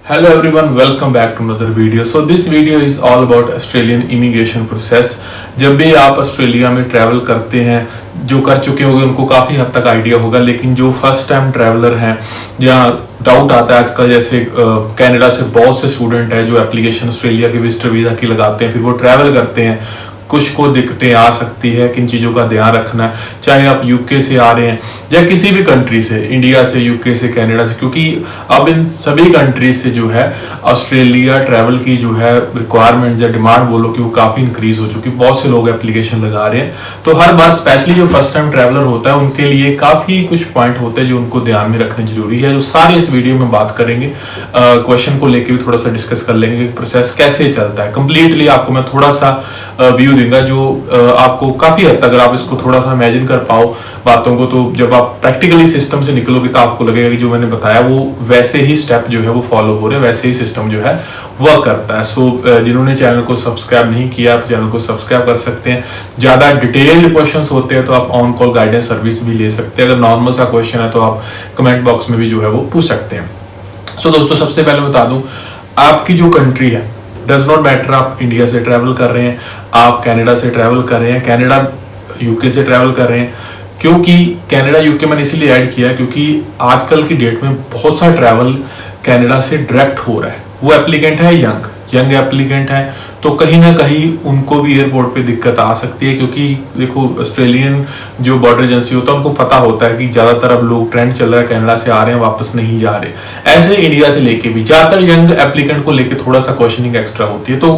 Hello everyone, welcome back to another video. So this video is all about Australian immigration process. जब भी आप Australia में travel करते हैं, जो कर चुके होंगे उनको काफ़ी हद तक आइडिया होगा, लेकिन जो फर्स्ट टाइम ट्रैवलर हैं जहाँ डाउट आता है आजकल, जैसे कनाडा से बहुत से स्टूडेंट हैं जो एप्लीकेशन ऑस्ट्रेलिया के विजिटर वीज़ा की लगाते हैं, फिर वो ट्रैवल करते हैं, कुछ को दिक्कतें आ सकती है, किन चीज़ों का ध्यान रखना है, चाहे आप यूके से आ रहे हैं या किसी भी कंट्री से, इंडिया से, यूके से, कनाडा से, क्योंकि अब इन सभी कंट्रीज से जो है ऑस्ट्रेलिया ट्रैवल की जो है रिक्वायरमेंट या डिमांड बोलो कि वो काफ़ी इंक्रीज हो चुकी है। बहुत से लोग एप्लीकेशन लगा रहे हैं, तो हर बार स्पेशली जो फर्स्ट टाइम ट्रैवलर होता है उनके लिए काफ़ी कुछ पॉइंट होते हैं जो उनको ध्यान में रखने जरूरी है, जो सारे इस वीडियो में बात करेंगे। क्वेश्चन को लेकर भी थोड़ा सा डिस्कस कर लेंगे कि प्रोसेस कैसे चलता है। कंप्लीटली आपको मैं थोड़ा सा व्यू दूंगा जो आपको काफी हद तक, अगर आप इसको थोड़ा सा इमेजिन कर पाओ बातों को, तो जब आप प्रैक्टिकली सिस्टम से निकलोगे तो आपको लगेगा कि जो मैंने बताया वो वैसे ही स्टेप जो है वो फॉलो हो रहे हैं, वैसे ही सिस्टम जो है वर्क करता है। सो जिन्होंने चैनल को सब्सक्राइब नहीं किया, आप चैनल को सब्सक्राइब कर सकते हैं। ज्यादा डिटेल्ड क्वेश्चंस होते हैं तो आप ऑन कॉल गाइडेंस सर्विस भी ले सकते हैं। अगर नॉर्मल सा क्वेश्चन है तो आप कमेंट बॉक्स में भी जो है वो पूछ सकते हैं। सो दोस्तों, सबसे पहले बता दूं, आपकी जो कंट्री है, डज नॉट मैटर आप इंडिया से ट्रैवल कर रहे हैं, आप कनाडा से ट्रैवल कर रहे हैं, कनाडा यूके से ट्रैवल कर रहे हैं। क्योंकि कनाडा यूके मैंने इसीलिए ऐड किया क्योंकि आजकल की डेट में बहुत सा ट्रैवल कनाडा से डायरेक्ट हो रहा है। वो एप्लीकेंट है यंग एप्लीकेंट है, तो कहीं ना कहीं उनको भी एयरपोर्ट पे दिक्कत आ सकती है, क्योंकि देखो ऑस्ट्रेलियन जो बॉर्डर एजेंसी होता है उनको पता होता है कि ज्यादातर अब लोग ट्रेंड चल रहा है कनाडा से आ रहे हैं, वापस नहीं जा रहे। ऐसे इंडिया से लेके भी ज्यादातर यंग एप्लीकेंट को लेके थोड़ा सा क्वेश्चनिंग एक्स्ट्रा होती है। तो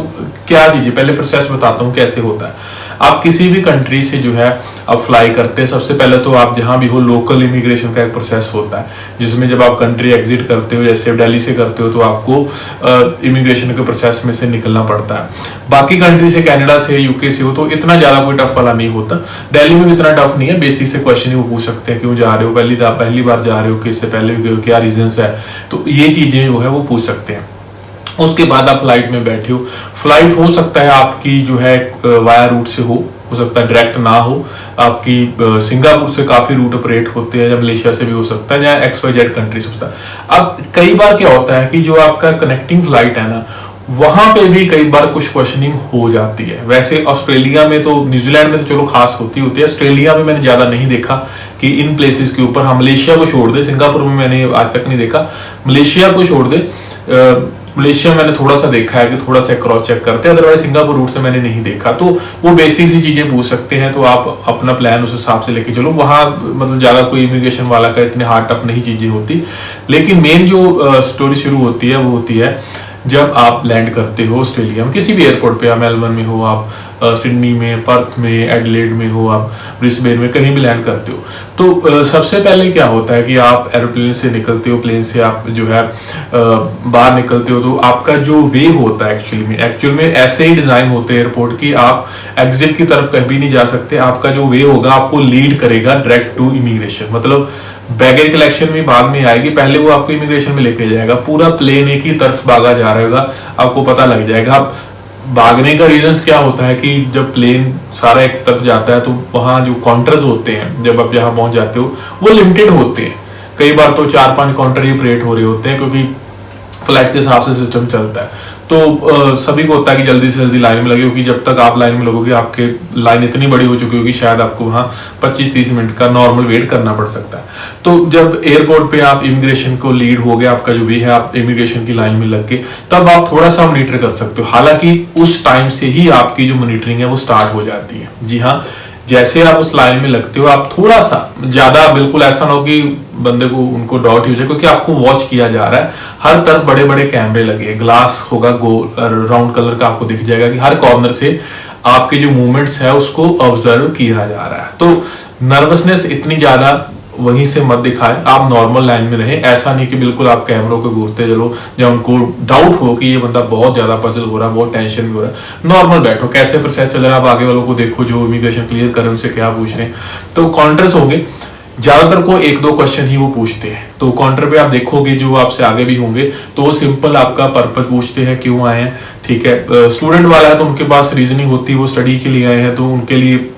क्या चीजें, पहले प्रोसेस बताता हूँ कैसे होता है। आप किसी भी कंट्री से जो है आप फ्लाई करते हैं, सबसे पहले तो आप जहां भी हो लोकल इमिग्रेशन का एक प्रोसेस होता है, जिसमें जब आप कंट्री एग्जिट करते हो, जैसे दिल्ली से करते हो, तो आपको इमिग्रेशन के प्रोसेस में से निकलना पड़ता है। बाकी कंट्री से, कनाडा से, यूके से हो तो इतना ज्यादा कोई टफ वाला नहीं होता। दिल्ली में भी इतना टफ नहीं है, बेसिक से क्वेश्चन ही वो पूछ सकते हैं, क्यों जा रहे हो, पहली बार जा रहे हो, किससे पहले भी गए हो, क्या रीजंस है, तो ये चीजें जो है वो पूछ सकते हैं। उसके बाद आप फ्लाइट में बैठे हो, फ्लाइट हो सकता है आपकी जो है वाया रूट से हो सकता है डायरेक्ट ना हो, आपकी सिंगापुर से काफी रूट ऑपरेट होते हैं, या मलेशिया से भी हो सकता है, या XYZ कंट्री से होता है। अब कई बार क्या होता है कि जो आपका कनेक्टिंग फ्लाइट है ना, वहां पे भी कई बार कुछ क्वेश्चनिंग हो जाती है। वैसे ऑस्ट्रेलिया में तो, न्यूजीलैंड में तो चलो खास होती है, ऑस्ट्रेलिया में मैंने ज्यादा नहीं देखा कि इन प्लेसेस के ऊपर, हम मलेशिया को छोड़ दे, सिंगापुर में मैंने आज तक नहीं देखा, मलेशिया को छोड़ दे, मलेशिया मैंने थोड़ा सा देखा है कि थोड़ा सा क्रॉस चेक करते हैं, अदरवाइज सिंगापुर रूट से मैंने नहीं देखा। तो वो बेसिक सी चीजें पूछ सकते हैं, तो आप अपना प्लान उस हिसाब से लेके चलो। वहां मतलब ज्यादा कोई इमिग्रेशन वाला का इतने हार्ड टफ नहीं चीजें होती। लेकिन मेन जो स्टोरी शुरू होती है वो होती है जब आप लैंड करते हो ऑस्ट्रेलिया में, किसी भी एयरपोर्ट पे, आप मेलबर्न में हो, आप सिडनी में, पर्थ में, एडिलेड में हो, आप ब्रिस्बेन में, कहीं भी लैंड करते हो, तो सबसे पहले क्या होता है कि आप एरोप्लेन से निकलते हो, प्लेन से आप जो है बाहर निकलते हो, तो आपका जो वे होता है एक्चुअल में ऐसे ही डिजाइन होते हैं एयरपोर्ट की, आप एग्जिट की तरफ कभी नहीं जा सकते। आपका जो वे होगा आपको लीड करेगा डायरेक्ट टू इमिग्रेशन, मतलब बैगेज कलेक्शन में बाद में आएगी, पहले वो आपको इमिग्रेशन में लेके जाएगा। पूरा प्लेन एक ही तरफ भागा जा रहा होगा, आपको पता लग जाएगा। आप भागने का रीजन क्या होता है कि जब प्लेन सारा एक तरफ जाता है तो वहां जो काउंटर्स होते हैं, जब आप यहाँ पहुंच जाते हो, वो लिमिटेड होते हैं। कई बार तो 4-5 काउंटर ही ऑपरेट हो रहे होते हैं, क्योंकि फ्लाइट के हिसाब से सिस्टम चलता है। तो सभी को होता है कि जल्दी से जल्दी लाइन में लगे, क्योंकि जब तक आप लाइन में लगोगे आपके लाइन इतनी बड़ी हो चुकी होगी, शायद आपको वहां 25-30 मिनट का नॉर्मल वेट करना पड़ सकता है। तो जब एयरपोर्ट पे आप इमिग्रेशन को लीड हो गए, आपका जो वे है, आप इमिग्रेशन की लाइन में लग के, तब आप थोड़ा सा मॉनिटर कर सकते हो। हालांकि उस टाइम से ही आपकी जो मॉनिटरिंग है वो स्टार्ट हो जाती है। जी हाँ, जैसे आप उस लाइन में लगते हो, आप थोड़ा सा ज्यादा, बिल्कुल ऐसा ना हो कि बंदे को उनको डाउट ही हो जाए, क्योंकि आपको वॉच किया जा रहा है। हर तरफ बड़े बड़े कैमरे लगे, ग्लास होगा गोल राउंड कलर का, आपको दिख जाएगा कि हर कॉर्नर से आपके जो मूवमेंट्स है उसको ऑब्जर्व किया जा रहा है। तो नर्वसनेस इतनी ज्यादा वहीं से मत दिखाएं, आप नॉर्मल लाइन में रहें। ऐसा नहीं कि बिल्कुल आप कैमरों को घूरते चलो, जब उनको डाउट हो कि ये बंदा बहुत ज्यादा पजल हो रहा है, बहुत टेंशन भी हो रहा है। नॉर्मल बैठो, कैसे प्रोसेस चल रहा है, आप आगे वालों को देखो जो इमिग्रेशन क्लियर कर रहे हैं उनसे क्या पूछ रहे हैं। तो काउंटर्स होंगे, ज्यादातर को 1-2 क्वेश्चन ही वो पूछते हैं। तो काउंटर पे आप देखोगे जो आपसे आगे भी होंगे तो वो सिंपल आपका पर्पस पूछते हैं, क्यों आए हैं, ठीक है। स्टूडेंट वाला है तो उनके पास रीजनिंग होती है, वो स्टडी के लिए आए हैं, तो उनके लिए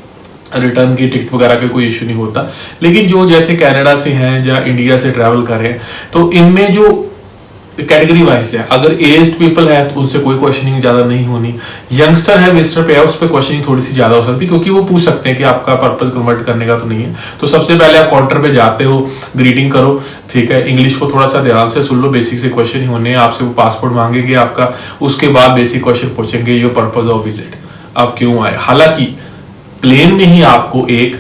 रिटर्न की टिकट वगैरह का कोई इश्यू नहीं होता। लेकिन जो जैसे कनाडा से हैं या इंडिया से ट्रैवल कर रहे हैं, तो इनमें जो कैटेगरी वाइज है। अगर एज्ड पीपल है तो उनसे कोई क्वेश्चनिंग ज्यादा नहीं होनी, यंगस्टर है विजिटर पे है उस पर क्वेश्चनिंग थोड़ी सी ज्यादा हो सकती है, क्योंकि वो पूछ सकते हैं कि आपका पर्पस कन्वर्ट करने का तो नहीं है। तो सबसे पहले आप काउंटर पे जाते हो, ग्रीटिंग करो, ठीक है, इंग्लिश को थोड़ा सा ध्यान से सुन लो, बेसिक से क्वेश्चन ही होने हैं, आपसे वो पासपोर्ट मांगेंगे आपका, उसके बाद बेसिक क्वेश्चन पूछेंगे योर पर्पस ऑफ विजिट, आप क्यों आए। हालांकि प्लेन में ही आपको एक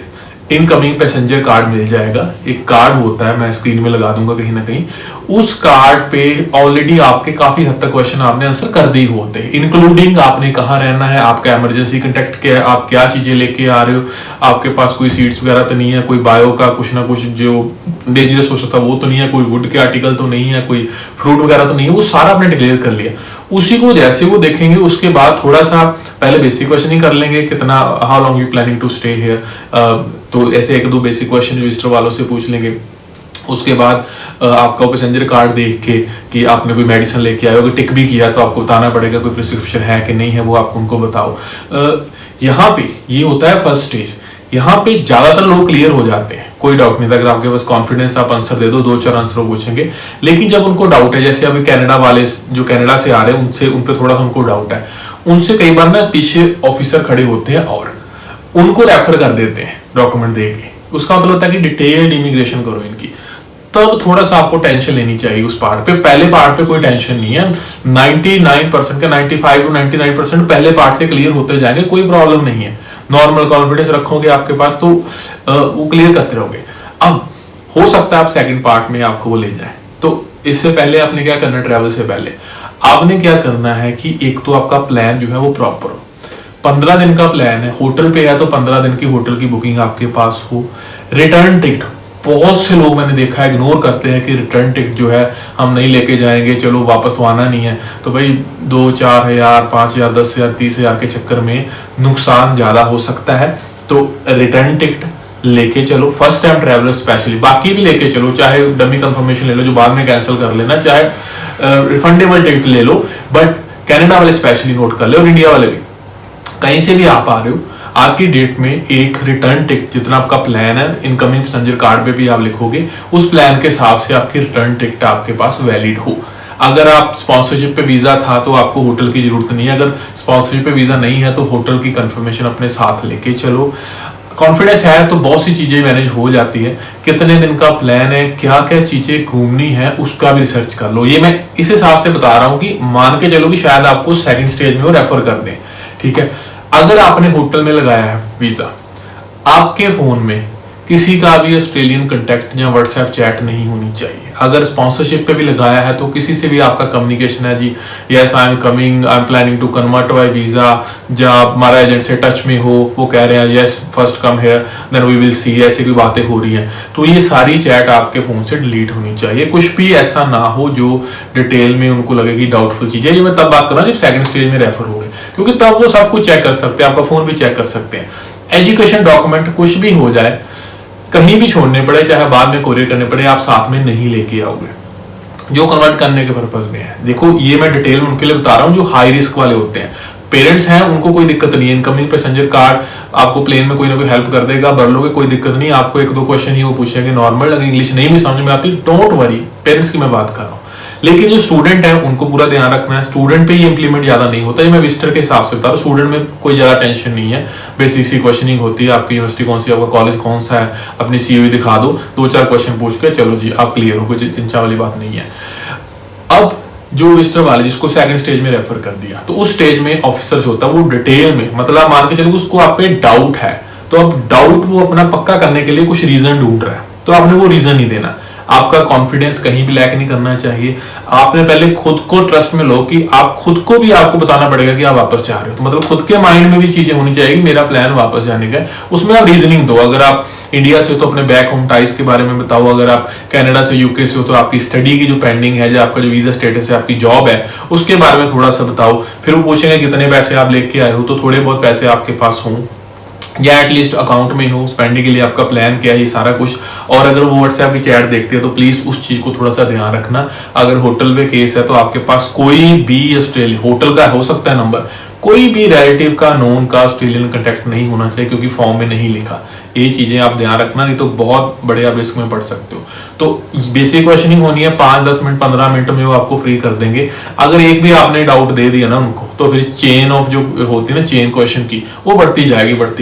इनकमिंग पैसेंजर कार्ड मिल जाएगा, एक कार्ड होता है, मैं स्क्रीन में लगा दूंगा कहीं ना कहीं, उस कार्ड पे ऑलरेडी आपके काफी हद तक क्वेश्चन आपने आंसर कर दिए होते हैं, इंक्लूडिंग आपने कहाँ रहना है, आपका इमरजेंसी कांटेक्ट क्या है, आप क्या चीजें लेके आ रहे हो, आपके पास कोई सीट्स वगैरह तो नहीं है, कोई बायो का कुछ ना कुछ जो डेंजरस हो सकता है वो तो नहीं है, कोई वुड के आर्टिकल तो नहीं है, कोई फ्रूट वगैरह तो नहीं है, वो सारा आपने डिक्लेयर कर लिया। उसी को जैसे वो देखेंगे उसके बाद थोड़ा सा पहले बेसिक क्वेश्चन ही कर लेंगे, कितना how long you planning to stay here, तो ऐसे एक दो बेसिक क्वेश्चन विजिटर वालों से पूछ लेंगे। उसके बाद आपका पैसेंजर कार्ड देख के कि आपने कोई मेडिसिन लेके आए हो, अगर टिक भी किया तो आपको बताना पड़ेगा कोई प्रिस्क्रिप्शन है कि नहीं है, वो आपको उनको बताओ। यहाँ पे ये होता है फर्स्ट स्टेज, यहाँ पे ज्यादातर लोग क्लियर हो जाते हैं, कोई डाउट नहीं था। अगर आपके पास कॉन्फिडेंस, आप आंसर दे दो, 2-4 आंसर पूछेंगे। लेकिन जब उनको डाउट है, जैसे अभी कनाडा वाले जो कनाडा से आ रहे हैं उनसे, उन पे थोड़ा सा उनको डाउट है, उनसे कई बार ना पीछे ऑफिसर खड़े होते हैं और उनको रेफर कर देते हैं डॉक्यूमेंट दे के। उसका मतलब होता है कि डिटेल्ड इमिग्रेशन करो इनकी, तब थोड़ा सा आपको टेंशन लेनी चाहिए उस पार्ट पे। पहले पार्ट पे कोई टेंशन नहीं है, 99% का 95 to 99% पहले पार्ट से क्लियर होते जाएंगे, कोई प्रॉब्लम नहीं है। नॉर्मल कॉन्फिडेंस रखोगे आपके पास तो वो क्लियर करते रहोगे। अब हो सकता है आप सेकंड पार्ट में आपको वो ले जाए, तो इससे पहले आपने क्या करना, ट्रैवल से पहले आपने क्या करना है कि एक तो आपका प्लान जो है वो प्रॉपर हो। 15 दिन का प्लान है, होटल पे है तो 15 दिन की होटल की बुकिंग आपके पास हो। रिटर्न टिकट, बहुत से लोग मैंने देखा है इग्नोर करते हैं कि रिटर्न टिकट जो है हम नहीं लेके जाएंगे, चलो वापस तो आना नहीं है, तो भाई 2-4 हजार, 5 हजार, 10 हजार, 30 हजार के चक्कर में नुकसान ज्यादा हो सकता है। तो रिटर्न टिकट लेके चलो, फर्स्ट टाइम ट्रैवलर स्पेशली, बाकी भी लेके चलो, चाहे डमी कंफर्मेशन ले लो जो बाद में कैंसिल कर लेना, चाहे रिफंडेबल टिकट ले लो, बट कनाडा वाले स्पेशली नोट कर ले, और इंडिया वाले भी, कहीं से भी आप आ रहे हो, आज की डेट में एक रिटर्न टिकट, जितना आपका प्लान है इनकमिंग पैसेंजर कार्ड पे भी आप लिखोगे, उस प्लान के हिसाब से आपकी रिटर्न टिकट आपके पास वैलिड हो। अगर आप स्पॉन्सरशिप पे वीजा था तो आपको होटल की जरूरत नहीं है, अगर स्पॉन्सरशिप पे वीजा नहीं है तो होटल की कंफर्मेशन अपने साथ लेके चलो। कॉन्फिडेंस है तो बहुत सी चीजें मैनेज हो जाती है। कितने दिन का प्लान है, क्या क्या चीजें घूमनी है, उसका भी रिसर्च कर लो। ये मैं इस हिसाब से बता रहा हूँ कि मान के चलो कि शायद आपको सेकंड स्टेज में वो रेफर कर दें, ठीक है। अगर आपने होटल में लगाया है वीजा, आपके फोन में किसी का भी ऑस्ट्रेलियन कांटेक्ट या व्हाट्सएप चैट नहीं होनी चाहिए। अगर स्पॉन्सरशिप पे भी लगाया है तो किसी से भी आपका कम्युनिकेशन है, जी yes I am coming, I am planning to convert my visa, जब हमारा एजेंट से टच में हो, वो कह रहे हैं yes first come here then we will see, ऐसी कोई बातें हो रही हैं, तो ये सारी चैट आपके फोन से डिलीट होनी चाहिए। कुछ भी ऐसा ना हो जो डिटेल में उनको लगे कि डाउटफुल चीज है। ये मैं तब बात कर रहा हूँ जब सेकंड स्टेज में रेफर हो गए, क्योंकि तब वो सब कुछ चेक कर सकते हैं, आपका फोन भी चेक कर सकते हैं। एजुकेशन डॉक्यूमेंट कुछ भी हो जाए, कहीं भी छोड़ने पड़े, चाहे बाद में कोरियर करने पड़े, आप साथ में नहीं लेके आओगे जो कन्वर्ट करने के पर्पज में है। देखो ये मैं डिटेल में उनके लिए बता रहा हूँ जो हाई रिस्क वाले होते हैं। पेरेंट्स हैं उनको कोई दिक्कत नहीं है, इनकमिंग पैसेंजर कार्ड आपको प्लेन में कोई ना कोई हेल्प कर देगा, भर लोगे, कोई दिक्कत नहीं। आपको 1-2 क्वेश्चन ही वो पूछेंगे नॉर्मल, अगर इंग्लिश नहीं भी समझ में आती डोंट वरी, पेरेंट्स की मैं बात कर रहा हूँ। लेकिन जो स्टूडेंट है उनको पूरा ध्यान रखना है, स्टूडेंट पे ये इंप्लीमेंट ज्यादा नहीं होता, ये मैं विजिटर के हिसाब से बता रहा हूँ। स्टूडेंट में कोई ज्यादा टेंशन नहीं है, बेसिक सी क्वेश्चनिंग होती है, आपकी यूनिवर्सिटी कौन सी, आपका कॉलेज कौन सा है, अपनी सीवी दिखा दो, 2-4 क्वेश्चन पूछ के चलो जी आप क्लियर हो, कोई चिंता वाली बात नहीं है। अब जो विजिटर वाले जिसको सेकंड स्टेज में रेफर कर दिया, तो उस स्टेज में ऑफिसर होता है वो डिटेल में, मतलब मान के चलो उसको आप पे डाउट है, तो अब डाउट वो अपना पक्का करने के लिए कुछ रीजन ढूंढ रहा है, तो आपने वो रीजन नहीं देना। आपका कॉन्फिडेंस कहीं भी लैक नहीं करना चाहिए। आपने पहले खुद को ट्रस्ट में लो कि आप खुद को भी आपको बताना पड़ेगा कि आप वापस जा रहे हो, तो मतलब खुद के माइंड में भी चीजें होनी चाहिए कि मेरा प्लान वापस जाने का, उसमें आप रीजनिंग दो। अगर आप इंडिया से हो तो अपने बैक होम टाइज के बारे में बताओ, अगर आप कनाडा से यूके से हो तो आपकी स्टडी की जो पेंडिंग है, जो आपका जो वीजा स्टेटस है, आपकी जॉब है, उसके बारे में थोड़ा सा बताओ। फिर वो पूछेंगे कितने पैसे आप लेके आए हो, तो थोड़े बहुत पैसे आपके पास हों या एटलीस्ट अकाउंट में हो, स्पेंडिंग के लिए आपका प्लान क्या है, ये सारा कुछ। और अगर वो व्हाट्सएप की चैट देखते हैं तो प्लीज उस चीज को थोड़ा सा ध्यान रखना। अगर होटल में केस है तो आपके पास कोई भी ऑस्ट्रेलिया होटल का हो सकता है नंबर, कोई भी रिलेटिव का, नोन का ऑस्ट्रेलियन कांटेक्ट नहीं होना चाहिए, क्योंकि फॉर्म में नहीं लिखा। ये चीजें आप ध्यान रखना, नहीं तो बहुत बड़े आप रिस्क में पड़ सकते हो। तो बेसिक क्वेश्चनिंग होनी है, 5-10 मिनट 15 मिनट में वो आपको फ्री कर देंगे। अगर एक भी आपने डाउट दे दिया ना उनको, तो फिर चेन ऑफ जो होती है ना, चेन क्वेश्चन की, वो बढ़ती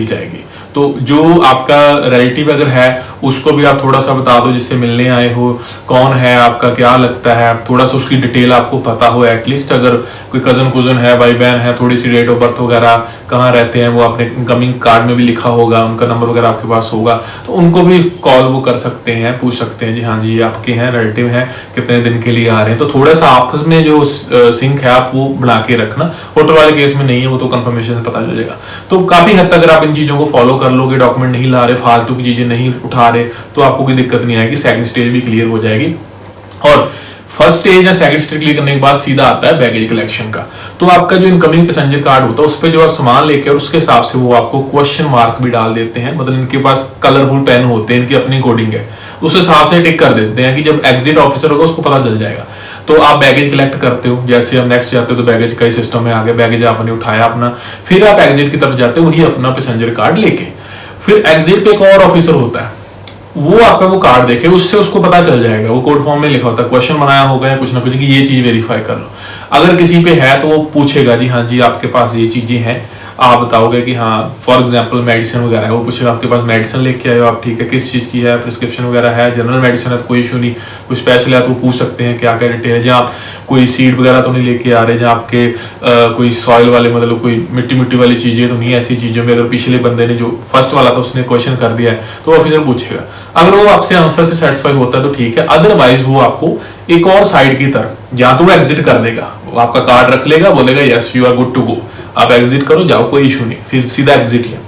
जाएगी। तो जो आपका रिलेटिव अगर है उसको भी आप थोड़ा सा बता दो, जिससे मिलने आए हो, कौन है आपका, क्या लगता है, थोड़ा सा उसकी डिटेल आपको पता हो एटलीस्ट। अगर कोई कजन कुजन है, भाई बहन है, थोड़ी सी डेट ऑफ बर्थ वगैरह, कहाँ रहते हैं वो आपने इनकमिंग कार्ड में भी लिखा होगा, उनका नंबर वगैरह आपके पास होगा, तो उनको भी कॉल वो कर सकते हैं, पूछ सकते हैं जी हाँ जी आपके हैं, रिलेटिव हैं, कितने दिन के लिए आ रहे हैं। तो थोड़ा सा आपस में जो सिंक है आप वो बना के रखना। होटल वाले केस में नहीं है, वो तो कंफर्मेशन से पता चलेगा। तो काफी हद तक अगर आप इन चीजों को फॉलो कर लोगे, डॉक्यूमेंट नहीं ला रहे, फालतू की चीजें नहीं उठा रहे, तो आपको कोई दिक्कत नहीं आएगी। सेकंड स्टेज भी क्लियर हो जाएगी। और फर्स्ट स्टेज या सेकंड स्टेज क्लियर करने के बाद सीधा आता है बैगेज कलेक्शन का। तो आपका जो इनकमिंग पैसेंजर कार्ड होता है उस पर जो आप सामान लेके, और उसके हिसाब से वो आपको क्वेश्चन मार्क भी डाल देते हैं। मतलब इनके पास कलरफुल पेन होते हैं, इनकी अपनी कोडिंग है, उस हिसाब से टिक कर देते हैं कि जब एग्जिट ऑफिसर होगा उसको पता चल जाएगा। तो आप बैगेज कलेक्ट करते हो, जैसे हम नेक्स्ट जाते हो तो बैगेज का ही सिस्टम में आ गया, बैगेज आपने उठाया अपना, फिर आप एग्जिट की तरफ जाते हो वही अपना पैसेंजर कार्ड लेके। फिर एग्जिट पे एक और ऑफिसर होता है, वो आपका वो कार्ड देखे, उससे उसको पता चल जाएगा, वो कोड फॉर्म में लिखा होता है, क्वेश्चन बनाया होगा या कुछ ना कुछ कि ये चीज वेरीफाई कर लो। अगर किसी पे है तो वो पूछेगा जी हाँ जी आपके पास ये चीजें हैं, आप बताओगे कि हाँ, फॉर एग्जांपल मेडिसिन वगैरह है, वो पूछेगा आपके पास मेडिसिन लेके आए हो आप, ठीक है, किस चीज़ की है, प्रिस्क्रिप्शन वगैरह है, जनरल मेडिसिन है तो कोई इशू नहीं, कोई स्पेशल है तो वो पूछ सकते हैं क्या क्या डिटेल है। जहाँ आप कोई सीड वगैरह तो नहीं लेके आ रहे, जहाँ आपके कोई सॉइल वाले, मतलब कोई मिट्टी वाली चीज़ें तो नहीं, ऐसी चीज़ों में अगर पिछले बंदे ने जो फर्स्ट वाला था उसने क्वेश्चन कर दिया है तो ऑफिसर पूछेगा। अगर वो आपसे आंसर से सेटिस्फाई होता है तो ठीक है, अदरवाइज वो आपको एक और साइड की तरफ, या तो वो एग्जिट कर देगा, वो आपका कार्ड रख लेगा, बोलेगा yes you are good to go, आप एग्जिट करो जाओ, कोई इशू नहीं, फिर सीधा एग्जिट है।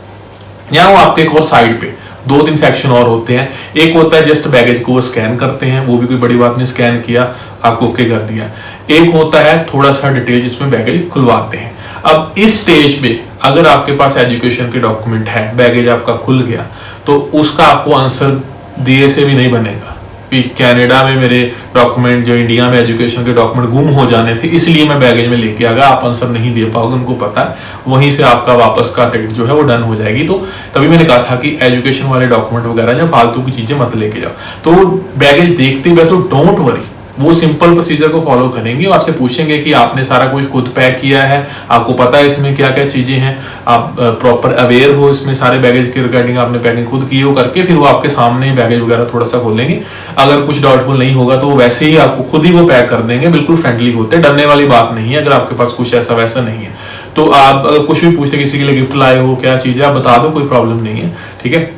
यहाँ वो आपके एक और साइड पे 2-3 सेक्शन और होते हैं। एक होता है जस्ट बैगेज को वो स्कैन करते हैं, वो भी कोई बड़ी बात नहीं, स्कैन किया आपको ओके कर दिया। एक होता है थोड़ा सा डिटेल जिसमें बैगेज खुलवाते हैं। अब इस स्टेज पे अगर आपके पास एजुकेशन के डॉक्यूमेंट है, बैगेज आपका खुल गया, तो उसका आपको आंसर दिए से भी नहीं बनेगा कि कनाडा में मेरे डॉक्यूमेंट, जो इंडिया में एजुकेशन के डॉक्यूमेंट गुम हो जाने थे इसलिए मैं बैगेज में लेके आ गया, आप आंसर नहीं दे पाओगे, उनको पता है। वहीं से आपका वापस का टिकट जो है वो डन हो जाएगी। तो तभी मैंने कहा था कि एजुकेशन वाले डॉक्यूमेंट वगैरह या फालतू की चीजें मत लेके जाओ। तो बैगेज देखते हुए तो डोंट वरी, वो सिंपल प्रोसीजर को फॉलो करेंगे, आपसे पूछेंगे कि आपने सारा कुछ खुद पैक किया है, आपको पता है इसमें क्या क्या चीजें हैं, आप प्रॉपर अवेयर हो इसमें सारे बैगेज के रिगार्डिंग, आपने पैकिंग खुद की हो करके, फिर वो आपके सामने बैगेज वगैरह थोड़ा सा खोलेंगे। अगर कुछ डाउटफुल नहीं होगा तो वो वैसे ही आपको खुद ही वो पैक कर देंगे, बिल्कुल फ्रेंडली होते हैं, डरने वाली बात नहीं है। अगर आपके पास कुछ ऐसा वैसा नहीं है तो आप अगर कुछ भी पूछते, किसी के लिए गिफ्ट लाए हो, क्या चीज है, आप बता दो, कोई प्रॉब्लम नहीं है, ठीक है।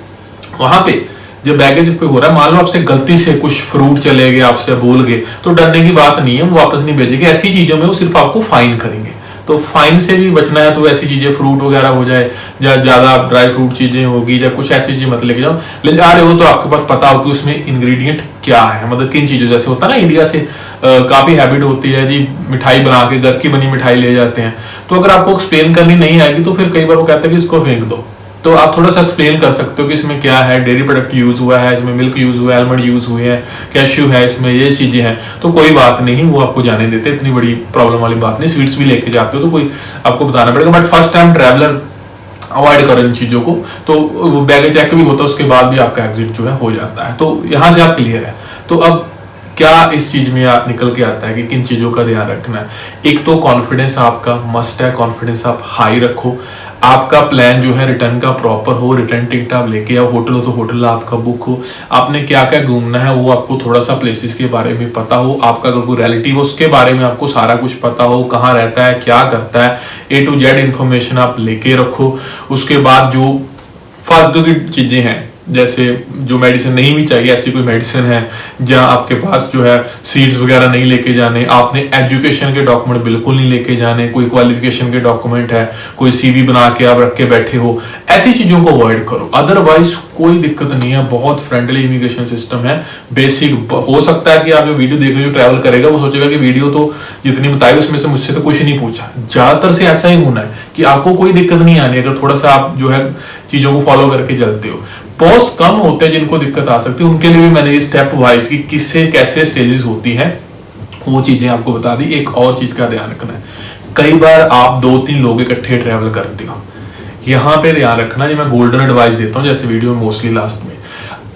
वहां पे जब बैगेज पे हो रहा है, मान लो आपसे गलती से कुछ फ्रूट चले गए, आपसे भूल गए, तो डरने की बात नहीं है, वो वापस नहीं भेजेंगे। ऐसी चीजों में वो सिर्फ आपको फाइन करेंगे, तो फाइन से भी बचना है तो ऐसी चीजें, फ्रूट वगैरह हो जाए या ज्यादा ड्राई फ्रूट चीजें होगी या कुछ ऐसी चीजें मत लेके जाओ। ले जा रहे हो तो आपके पास पता हो कि उसमें इंग्रेडिएंट क्या है, मतलब किन चीजों, जैसे होता है ना इंडिया से काफी हैबिट होती है जी, मिठाई बना के घर की बनी मिठाई ले जाते हैं, तो अगर आपको एक्सप्लेन करनी नहीं आएगी तो फिर कई बार वो कहते हैं कि इसको फेंक दो, तो आप थोड़ा सा एक्सप्लेन कर सकते हो कि इसमें क्या है, डेयरी प्रोडक्ट यूज हुआ है, इसमें मिल्क यूज हुआ है, आलमंड यूज हुए हैं, कैश्यू है, इसमें ये चीजें हैं, तो कोई बात नहीं, वो आपको जाने देते, इतनी बड़ी प्रॉब्लम वाली बात नहीं। स्वीट्स भी लेके जाते हो तो कोई आपको बताना पड़ेगा, but first time traveller avoid करो इन चीजों को। तो बैगेज चेक भी होता है, उसके बाद भी आपका एग्जिट जो है हो जाता है, तो यहाँ से आप क्लियर है। तो अब क्या इस चीज में आप निकल के आता है कि किन चीजों का ध्यान रखना है। एक तो कॉन्फिडेंस आपका मस्ट है, कॉन्फिडेंस आप हाई रखो, आपका प्लान जो है रिटर्न का प्रॉपर हो, रिटर्न टिकट आप लेके आओ, होटल हो तो होटल आपका बुक हो, आपने क्या क्या घूमना है वो आपको थोड़ा सा प्लेसेस के बारे में पता हो, आपका अगर कोई रिलेटिव हो उसके बारे में आपको सारा कुछ पता हो, कहाँ रहता है, क्या करता है, A to Z इन्फॉर्मेशन आप लेके रखो। उसके बाद जो फालतू की चीजें हैं, जैसे जो मेडिसिन नहीं भी चाहिए, ऐसी कोई मेडिसिन है जहां आपके पास जो है सीड्स वगैरह नहीं लेके जाने, आपने एजुकेशन के डॉक्यूमेंट बिल्कुल नहीं लेके जाने, कोई क्वालिफिकेशन के डॉक्यूमेंट है, कोई CV बना के आप रख के बैठे हो, ऐसी चीजों को अवॉइड करो। अदरवाइज कोई दिक्कत नहीं है, बहुत फ्रेंडली इमिग्रेशन सिस्टम है। बेसिक हो सकता है कि आप जो वीडियो देख रहे हो, ट्रैवल करेगा, वो सोचेगा कि वीडियो तो जितनी बताई उसमें से मुझसे तो कुछ नहीं पूछा। ज्यादातर से ऐसा ही होना है कि आपको कोई दिक्कत नहीं आनी अगर थोड़ा सा आप जो है चीजों को फॉलो करके चलते हो। बहुत कम होते हैं जिनको दिक्कत आ सकती है, उनके लिए भी मैंने ये स्टेप वाइज की किससे कैसे स्टेजेस होती हैं वो चीजें आपको बता दी। एक और चीज का ध्यान रखना है, कई बार आप 2-3 लोग इकट्ठे ट्रैवल करते हो, यहाँ पे ध्यान रखना, ये मैं गोल्डन एडवाइस देता हूँ जैसे वीडियो में मोस्टली लास्ट में,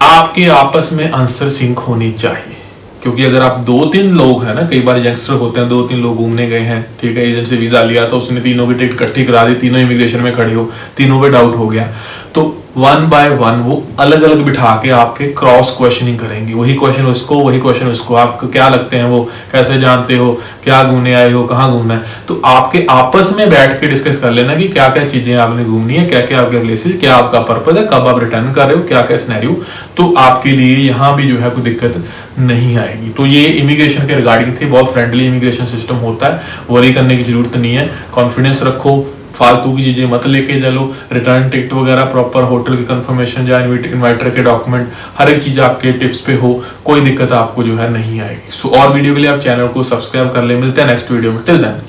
आपके आपस में आंसर सिंक होनी चाहिए। क्योंकि अगर आप 2-3 लोग हैं ना, कई बार यंगस्टर होते हैं, 2-3 लोग घूमने गए हैं, ठीक है, एजेंट से वीजा लिया तो उसने तीनों की टिकट इकट्ठी करा दी, तीनों इमिग्रेशन में खड़े हो, तीनों पे डाउट हो गया, तो 1 बाय 1 वो अलग अलग बिठा के आपके क्रॉस क्वेश्चनिंग करेंगे, वही क्वेश्चन उसको, वही क्वेश्चन उसको, आपको क्या लगते हैं वो, कैसे जानते हो, क्या घूमने आए हो, कहाँ घूमना है, तो आपके आपस में बैठ के डिस्कस कर लेना कि क्या क्या चीजें आपने घूमनी है, क्या क्या आपके प्लेसेस, क्या आपका पर्पज है, कब आप रिटर्न कर रहे हो, क्या क्या सिनेरियो, तो आपके लिए यहाँ भी जो है कोई दिक्कत नहीं आएगी। तो ये इमिग्रेशन के रिगार्डिंग थे, बहुत फ्रेंडली इमिग्रेशन सिस्टम होता है, वरी करने की जरूरत नहीं है, कॉन्फिडेंस रखो, फालतू की चीजें मत लेके चलो, रिटर्न टिकट वगैरह प्रॉपर, होटल की कंफर्मेशन या इन्वाइटर के डॉक्यूमेंट, हर एक चीज आपके टिप्स पे हो, कोई दिक्कत आपको जो है नहीं आएगी। सो और वीडियो के लिए आप चैनल को सब्सक्राइब कर ले। मिलते हैं नेक्स्ट वीडियो में, टिल देन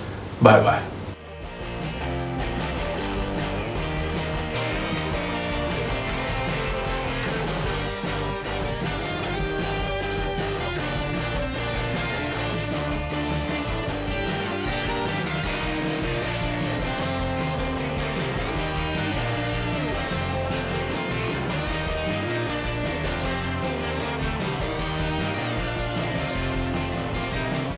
बाय बाय।